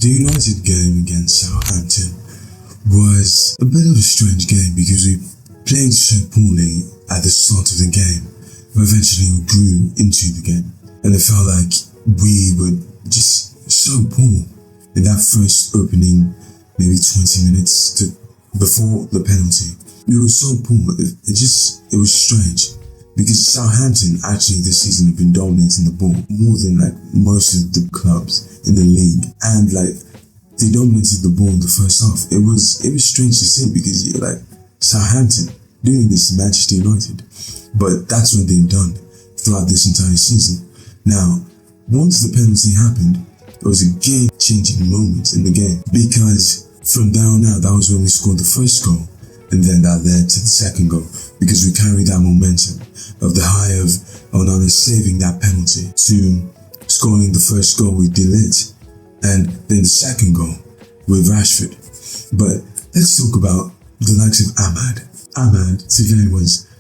The United game against Southampton was a bit of a strange game because we played so poorly at the start of the game, but eventually we grew into the game. And it felt like we were just so poor in that first opening, maybe 20 minutes before the penalty. We were so poor, it was strange. Because Southampton actually this season have been dominating the ball more than like most of the clubs in the league, and like they dominated the ball in the first half. It was strange to see because you're like, Southampton doing this to Manchester United, but that's what they've done throughout this entire season. Now, once the penalty happened, it was a game-changing moment in the game because from there on out, that was when we scored the first goal. And then that led to the second goal because we carried that momentum of the high of Onana saving that penalty to scoring the first goal with Delete and then the second goal with Rashford. But let's talk about the likes of Ahmad. Ahmad today was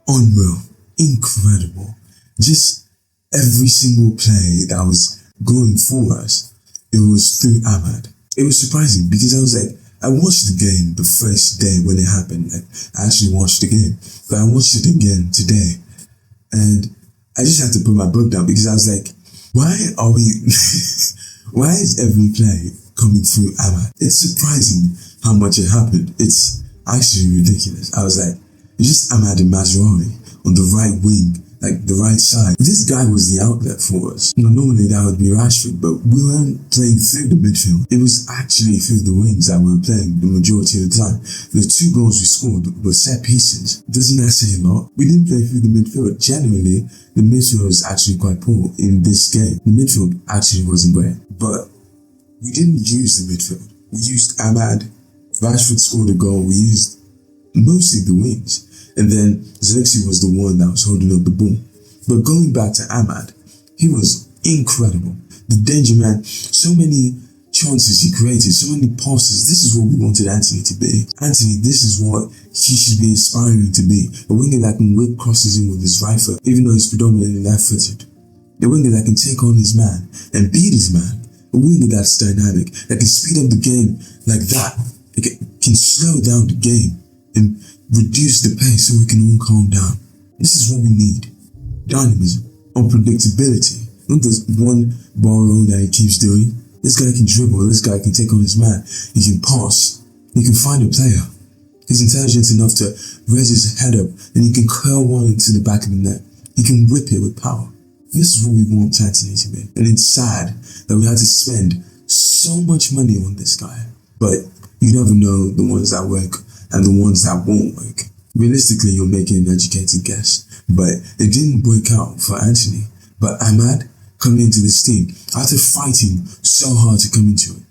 unreal, incredible. Just every single play that was going for us, it was through Ahmad. It was surprising because I was like, I watched the game the first day when it happened. Like, I actually watched the game, but I watched it again today. And I just had to put my book down because I was like, why is every play coming through Ahmad? It's surprising how much it happened. It's actually ridiculous. I was like, it's just Ahmad and Mazraoui on the right wing, like the right side. This guy was the outlet for us. Normally that would be Rashford, but we weren't playing through the midfield. It was actually through the wings that we were playing the majority of the time. The 2 goals we scored were set pieces. Doesn't that say a lot? We didn't play through the midfield. Generally, the midfield was actually quite poor in this game. The midfield actually wasn't great, but we didn't use the midfield. We used Ahmad. Rashford scored a goal. We used mostly the wings. And then Xerxes was the one that was holding up the ball. But going back to Ahmad, he was incredible. The danger man, so many chances he created, so many passes. This is what we wanted Anthony to be. Anthony, this is what he should be aspiring to be. A winger that can whip crosses in with his right foot, even though he's predominantly left-footed. A winger that can take on his man and beat his man. A winger that's dynamic, that can speed up the game like that. It can slow down the game and reduce the pace so we can all calm down. This is what we need. Dynamism, unpredictability. Not this one ball roll that he keeps doing. This guy can dribble, this guy can take on his man. He can pass, he can find a player. He's intelligent enough to raise his head up and he can curl one into the back of the net. He can whip it with power. This is what we want Anthony to be. And it's sad that we had to spend so much money on this guy. But you never know the ones that work and the ones that won't work. Realistically, you're making an educated guess, but it didn't work out for Anthony. But Ahmad, coming into this team, after fighting so hard to come into it,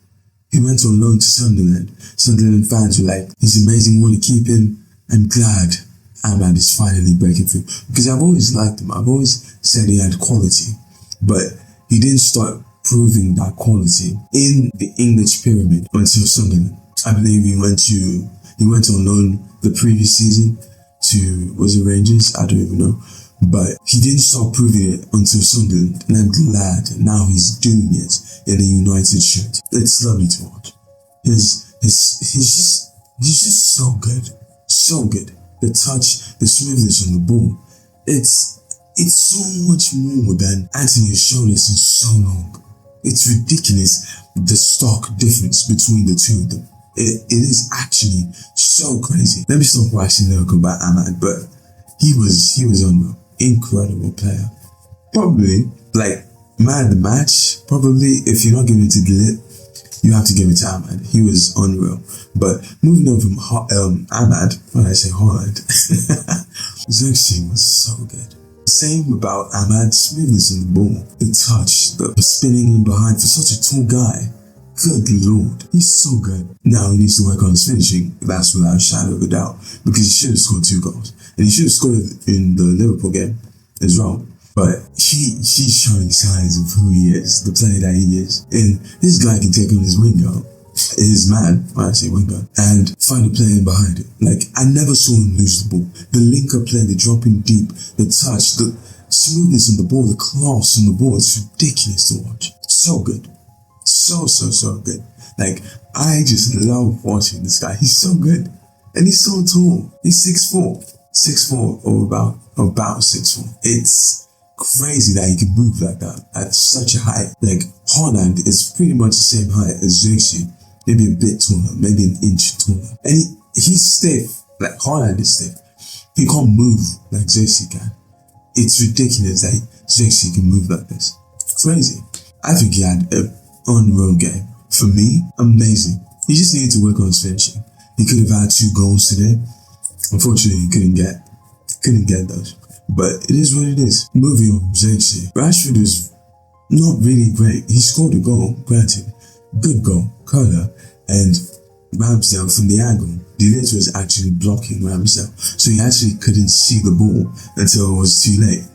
he went on loan to Sunderland. Sunderland fans were like, he's amazing, want to keep him. I'm glad Ahmad is finally breaking through, because I've always liked him. I've always said he had quality, but he didn't start proving that quality in the English pyramid until Sunderland. I believe he went on loan the previous season to, was it Rangers? I don't even know. But he didn't start proving it until Sunderland, and I'm glad now he's doing it in a United shirt. It's lovely to watch. He's just so good. So good. The touch, the smoothness on the ball. It's so much more than Anthony has shown us in so long. It's ridiculous, the stark difference between the two of them. It is actually so crazy. Let me stop waxing lyrical about Ahmad, but he was unreal. Incredible player. Probably, like, man of the match, probably, if you're not giving it to Delete, you have to give it to Ahmad. He was unreal. But moving on from Ahmad, when I say Holland, Xerxes was so good. Same about Ahmad, smoothness on the ball, the touch, the spinning in behind for such a tall guy. Good Lord, he's so good. Now he needs to work on his finishing, that's without a shadow of a doubt, because he should have scored 2 goals. And he should have scored in the Liverpool game as well. But he's showing signs of who he is, the player that he is. And this guy can take on his winger, his man, when I say winger, and find a player in behind it. Like, I never saw him lose the ball. The link-up play, the dropping deep, the touch, the smoothness on the ball, the class on the ball, it's ridiculous to watch. So good. So good. Like, I just love watching this guy. He's so good. And he's so tall. He's 6'4". 6'4", or about 6'4". It's crazy that he can move like that at such a height. Like, Haaland is pretty much the same height as Xerxes. Maybe a bit taller, maybe an inch taller. And he's stiff. Like, Haaland is stiff. He can't move like Xerxes can. It's ridiculous that Xerxes can move like this. Crazy. I think he had an unreal game. For me, amazing. He just needed to work on his finishing. He could have had 2 goals today. Unfortunately, he couldn't get those. But it is what it is. Moving on from Xerxes. Rashford was not really great. He scored a goal, granted. Good goal, curler, and Ramsdale from the angle. De Ligt was actually blocking Ramsdale, so he actually couldn't see the ball until it was too late,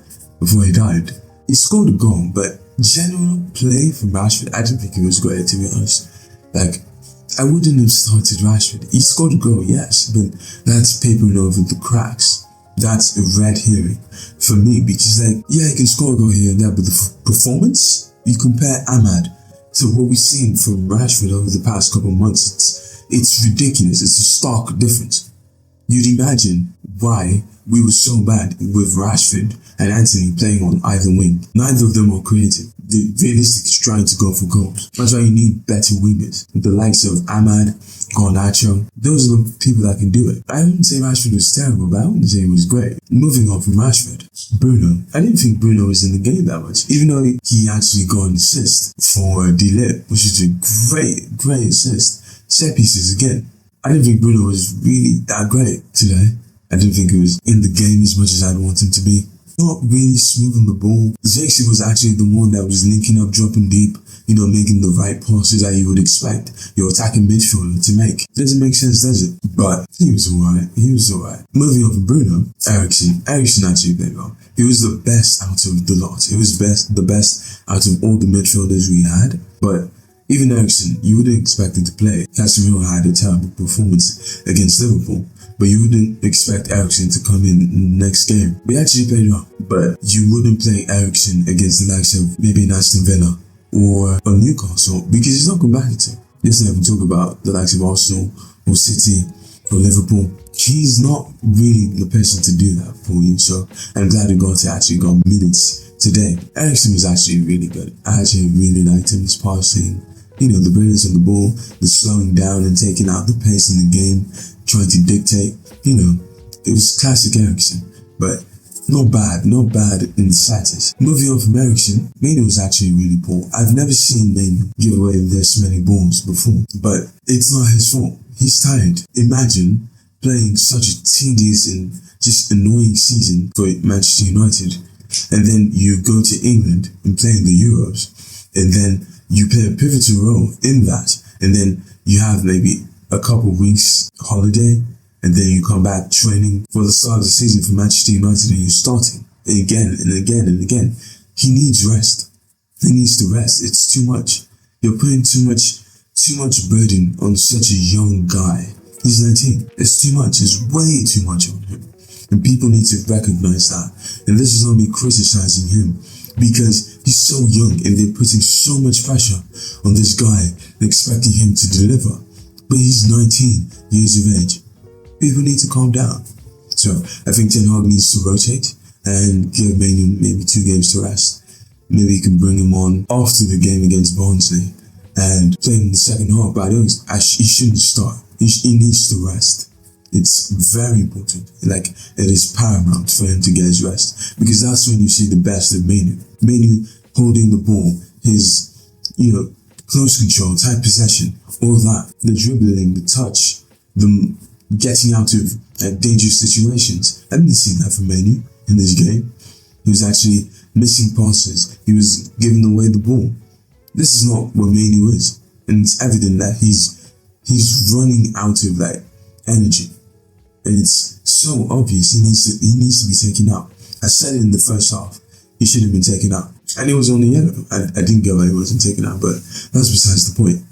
before he dived. He scored a goal, but general play from Rashford, I didn't think it was great, to be honest. Like, I wouldn't have started Rashford. He scored a goal, yes, but that's papering over the cracks. That's a red herring for me, because, like, yeah, he can score a goal here and there, but the performance, you compare Ahmad to what we've seen from Rashford over the past couple of months, it's ridiculous. It's a stark difference. You'd imagine why we were so bad with Rashford and Anthony playing on either wing. Neither of them are creative. They're realistic, trying to go for goals. That's why you need better wingers. The likes of Ahmad, Garnacho, those are the people that can do it. I wouldn't say Rashford was terrible, but I wouldn't say he was great. Moving on from Rashford, Bruno. I didn't think Bruno was in the game that much, even though he actually got an assist for De Ligt, which is a great assist. Set pieces again. I didn't think Bruno was really that great today. I didn't think he was in the game as much as I'd want him to be. Not really smooth on the ball. Xerxes was actually the one that was linking up, dropping deep, making the right passes that you would expect your attacking midfielder to make. Doesn't make sense, does it? But he was alright. Moving on from Bruno, Eriksen actually played well. He was the best out of the lot. He was the best out of all the midfielders we had. But even Eriksen, you wouldn't expect him to play. Casemiro had a terrible performance against Liverpool, but you wouldn't expect Eriksen to come in the next game. We actually played well, but you wouldn't play Eriksen against the likes of maybe Aston Villa or Newcastle, because he's not competitive. Let's not even talk about the likes of Arsenal or City or Liverpool. He's not really the person to do that for you, so I'm glad he actually got minutes today. Eriksen was actually really good. I actually really liked him, his passing, the brilliance on the ball, the slowing down and taking out the pace in the game, trying to dictate. It was classic Eriksen, but not bad in the slightest. Moving on from Eriksen, Mainu was actually really poor. I've never seen Mainu give away this many balls before, but it's not his fault. He's tired. Imagine playing such a tedious and just annoying season for Manchester United, and then you go to England and play in the Euros, and then you play a pivotal role in that, and then you have maybe a couple weeks holiday, and then you come back training for the start of the season for Manchester United, and you're starting again and again and again. He needs rest. He needs to rest. It's too much. You're putting too much burden on such a young guy. He's 19. It's too much. It's way too much on him. And people need to recognize that. And this is not me criticizing him, because he's so young and they're putting so much pressure on this guy and expecting him to deliver. But he's 19 years of age. People need to calm down. So I think Ten Hag needs to rotate and give Mainu maybe 2 games to rest. Maybe you can bring him on after the game against Barnsley and play him in the second half. But he shouldn't start. He needs to rest. It's very important. Like, it is paramount for him to get his rest, because that's when you see the best of Mainu. Mainu holding the ball, his, close control, tight possession, all that. The dribbling, the touch, the getting out of dangerous situations. I didn't see that from Mainu in this game. He was actually missing passes. He was giving away the ball. This is not what Mainu is. And it's evident that he's running out of, energy. And it's so obvious he needs to be taken out. I said it in the first half. He should have been taken out. And it was only yellow. I didn't get why he wasn't taken out, but that's besides the point.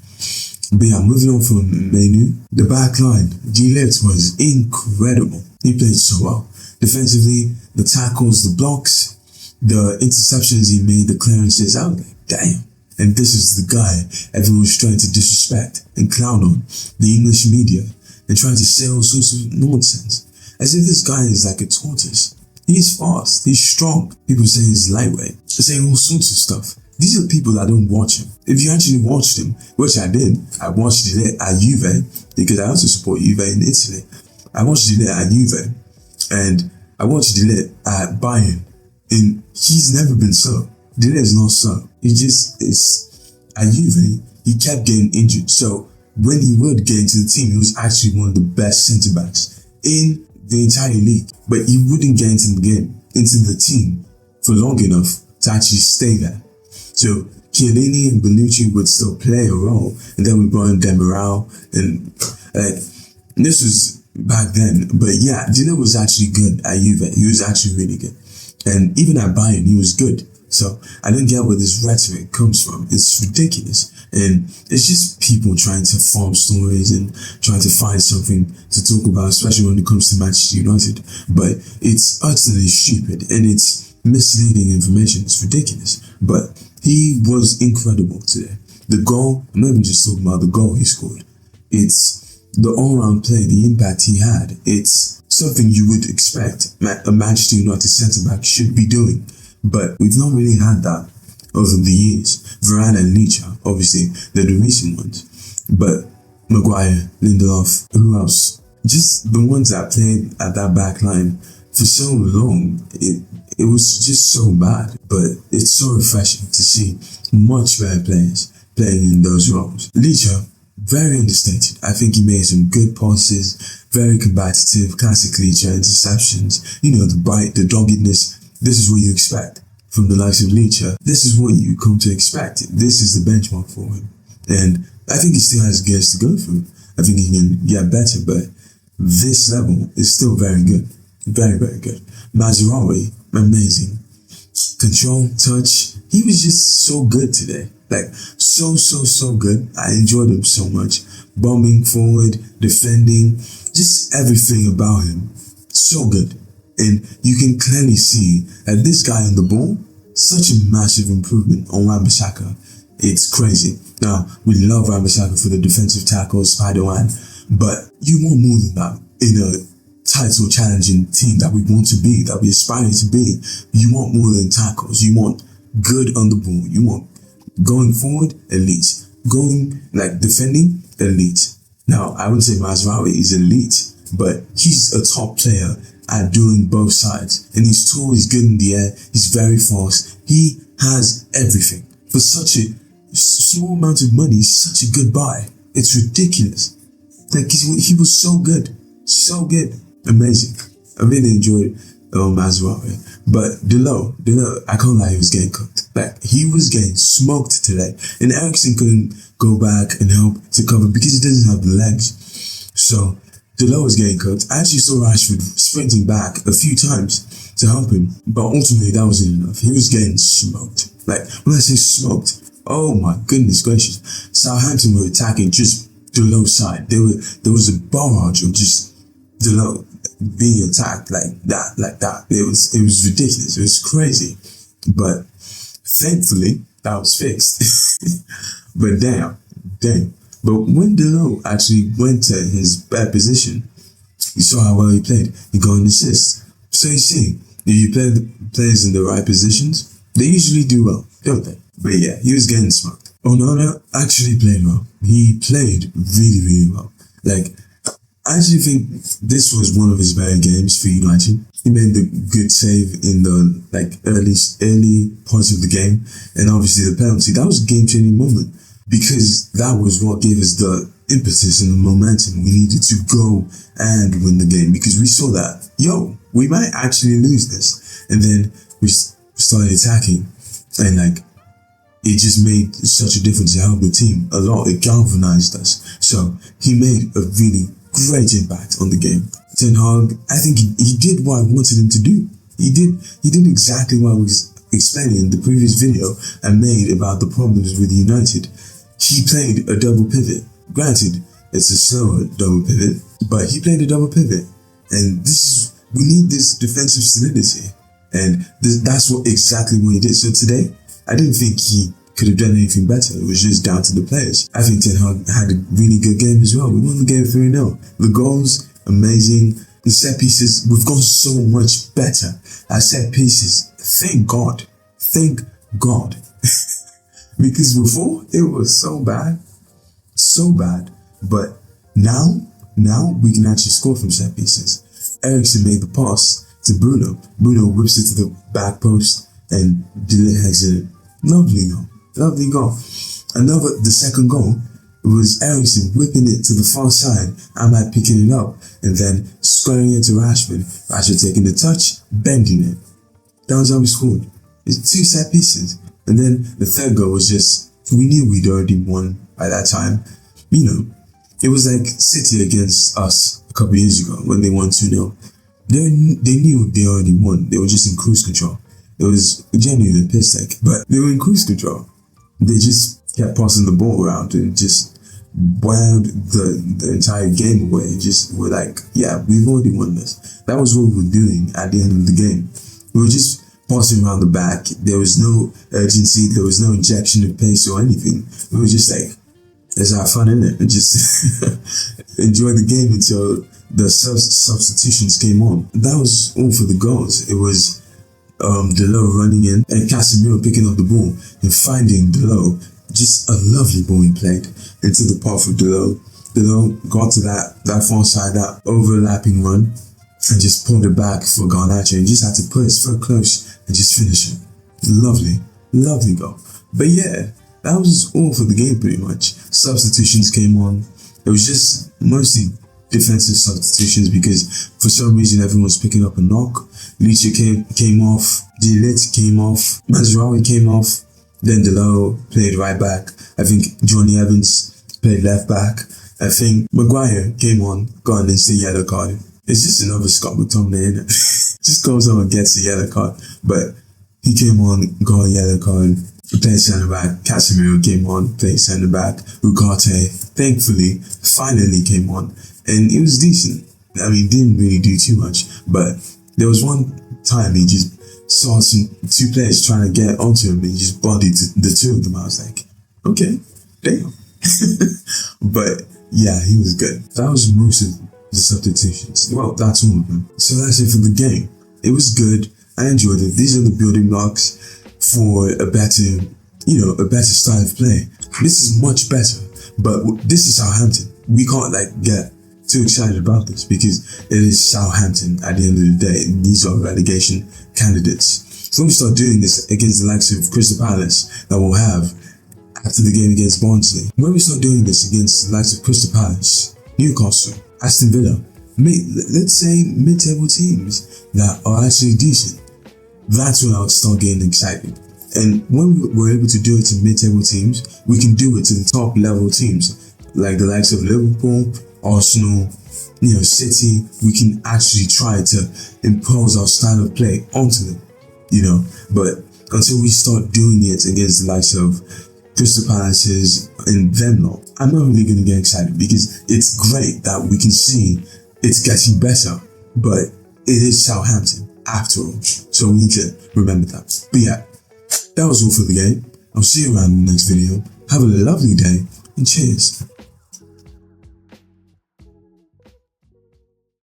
But yeah, moving on from Mainu, the back line, De Ligt was incredible. He played so well. Defensively, the tackles, the blocks, the interceptions he made, the clearances, I was like, damn. And this is the guy everyone was trying to disrespect and clown on, the English media, and trying to say all sorts of nonsense. As if this guy is like a tortoise. He's fast, he's strong. People say he's lightweight, saying all sorts of stuff. These are people that don't watch him. If you actually watched him, which I did, I watched it at Juve, because I also support Juve in Italy. I watched it at Juve, and I watched it at Bayern, and he's never been slow. Dele is not slow. He just is. At Juve, he kept getting injured. So when he would get into the team, he was actually one of the best centre backs in the entire league. But he wouldn't get into the team for long enough to actually stay there. So Chiellini and Bonucci would still play a role, and then we brought in Demiral, and this was back then. But yeah, Dele was actually good at Juve. He was actually really good, and even at Bayern, he was good. So I don't get where this rhetoric comes from. It's ridiculous, and it's just people trying to farm stories and trying to find something to talk about, especially when it comes to Manchester United. But it's utterly stupid, and it's misleading information. It's ridiculous. But he was incredible today. The goal, I'm not even just talking about the goal he scored. It's the all-round play, the impact he had. It's something you would expect a Manchester United centre-back should be doing. But we've not really had that over the years. Varane and Licha, obviously, they're the recent ones. But Maguire, Lindelof, who else? Just the ones that played at that back line for so long, it was just so bad. But it's so refreshing to see much better players playing in those roles. Licha, very understated. I think he made some good passes, very combative, classic Licha interceptions. You know, the bite, the doggedness. This is what you expect from the likes of Licha. This is what you come to expect. This is the benchmark for him. And I think he still has gears to go through. I think he can get better, but this level is still very good. Very, very good. Mazraoui, amazing. Control, touch. He was just so good today. Like, so good. I enjoyed him so much. Bombing forward, defending, just everything about him. So good. And you can clearly see that this guy on the ball, such a massive improvement on Wan-Bissaka. It's crazy. Now, we love Wan-Bissaka for the defensive tackle, Spider-Man, but you want more than that in a title challenging team that we want to be, that we aspire to be. You want more than tackles. You want good on the ball. You want going forward, elite. Going, defending, elite. Now, I would say Mazraoui is elite, but he's a top player at doing both sides. And he's tall, he's good in the air, he's very fast. He has everything. For such a small amount of money, such a good buy. It's ridiculous. Like, he was so good. So good. Amazing. I really enjoyed Mazraoui. But Delo, I can't lie, he was getting cooked. Like, he was getting smoked today. And Eriksen couldn't go back and help to cover because he doesn't have the legs. So Delo was getting cooked. I actually saw Rashford sprinting back a few times to help him, but ultimately that wasn't enough. He was getting smoked. Like, when I say smoked, oh my goodness gracious. Southampton were attacking just Delo's side. There was a barrage of just Delo being attacked like that. It was ridiculous. It was crazy. But thankfully, that was fixed. But damn. But when Delo actually went to his bad position, you saw how well he played. He got an assist. So you see, if you play the players in the right positions, they usually do well, don't they? But yeah, he was getting smoked. Onana actually played well. He played really, really well. Like, I actually think this was one of his better games for United. He made the good save in the early parts of the game, and obviously the penalty. That was a game-changing moment, because that was what gave us the impetus and the momentum we needed to go and win the game, because we saw that, we might actually lose this. And then we started attacking, and it just made such a difference. It helped the team a lot. It galvanized us. So he made a really great impact on the game. Ten Hag, I think he did what I wanted him to do. He did exactly what I was explaining in the previous video I made about the problems with United. He played a double pivot. Granted, it's a slower double pivot, but he played a double pivot. And we need this defensive solidity. And that's exactly what he did. So today, I didn't think he could have done anything better. It was just down to the players. I think Ten Hag had a really good game as well. We won the game 3-0. The goals, amazing. The set pieces, we've gone so much better at set pieces. Thank God. Thank God. Because before, it was so bad. So bad. But now we can actually score from set pieces. Eriksen made the pass to Bruno. Bruno whips it to the back post and De Ligt heads it. Lovely goal. Lovely goal. The second goal was Eriksen whipping it to the far side, Ahmad picking it up, and then squaring it to Rashford. Rashford taking the touch, bending it. That was how we scored. It's 2 set pieces. And then the third goal was just, we knew we'd already won by that time. You know, it was like City against us a couple years ago when they won 2-0. They knew they already won. They were just in cruise control. It was genuinely a piss take, but they were in cruise control. They just kept passing the ball around and just wound the entire game away. Just were like, yeah, we've already won this. That was what we were doing at the end of the game. We were just passing around the back. There was no urgency. There was no injection of pace or anything. We were just like, let's have fun in it and just enjoy the game until the substitutions came on. That was all for the goals. It was Delot running in and Casemiro picking up the ball and finding Delot. Just a lovely ball he played into the path of Delot. Delot got to that far side, that overlapping run, and just pulled it back for Garnacho and just had to put his foot close and just finish it. Lovely, lovely goal. But yeah, that was all for the game pretty much. Substitutions came on. It was just mostly defensive substitutions because for some reason everyone was picking up a knock. Licha came off, De Ligt came off, Mazraoui came off, then Delot played right back. I think Johnny Evans played left back. I think Maguire came on, got an instant yellow card. It's just another Scott McTominay, innit? Just goes on and gets a yellow card. But he came on, got a yellow card, played centre back. Casemiro came on, played centre back. Ugarte, thankfully, finally came on. And it was decent. I mean, didn't really do too much. But there was one time he just saw 2 players trying to get onto him and he just bodied the 2 of them. I was like, okay, damn. But yeah, he was good. That was most of the substitutions. Well, that's all of them. So that's it for the game. It was good. I enjoyed it. These are the building blocks for a better style of play. This is much better. But this is Southampton. We can't get too excited about this because it is Southampton at the end of the day. These are relegation candidates. So when we start doing this against the likes of Crystal Palace that we'll have after the game against Barnsley, when we start doing this against the likes of Crystal Palace, Newcastle, Aston Villa, let's say mid-table teams that are actually decent, that's when I'll start getting excited. And when we're able to do it to mid-table teams, we can do it to the top level teams like the likes of Liverpool, Arsenal, City. We can actually try to impose our style of play onto them, But until we start doing it against the likes of Crystal Palaces and them lot, I'm not really going to get excited because it's great that we can see it's getting better, but it is Southampton after all. So we need to remember that. But yeah, that was all for the game. I'll see you around in the next video. Have a lovely day and cheers.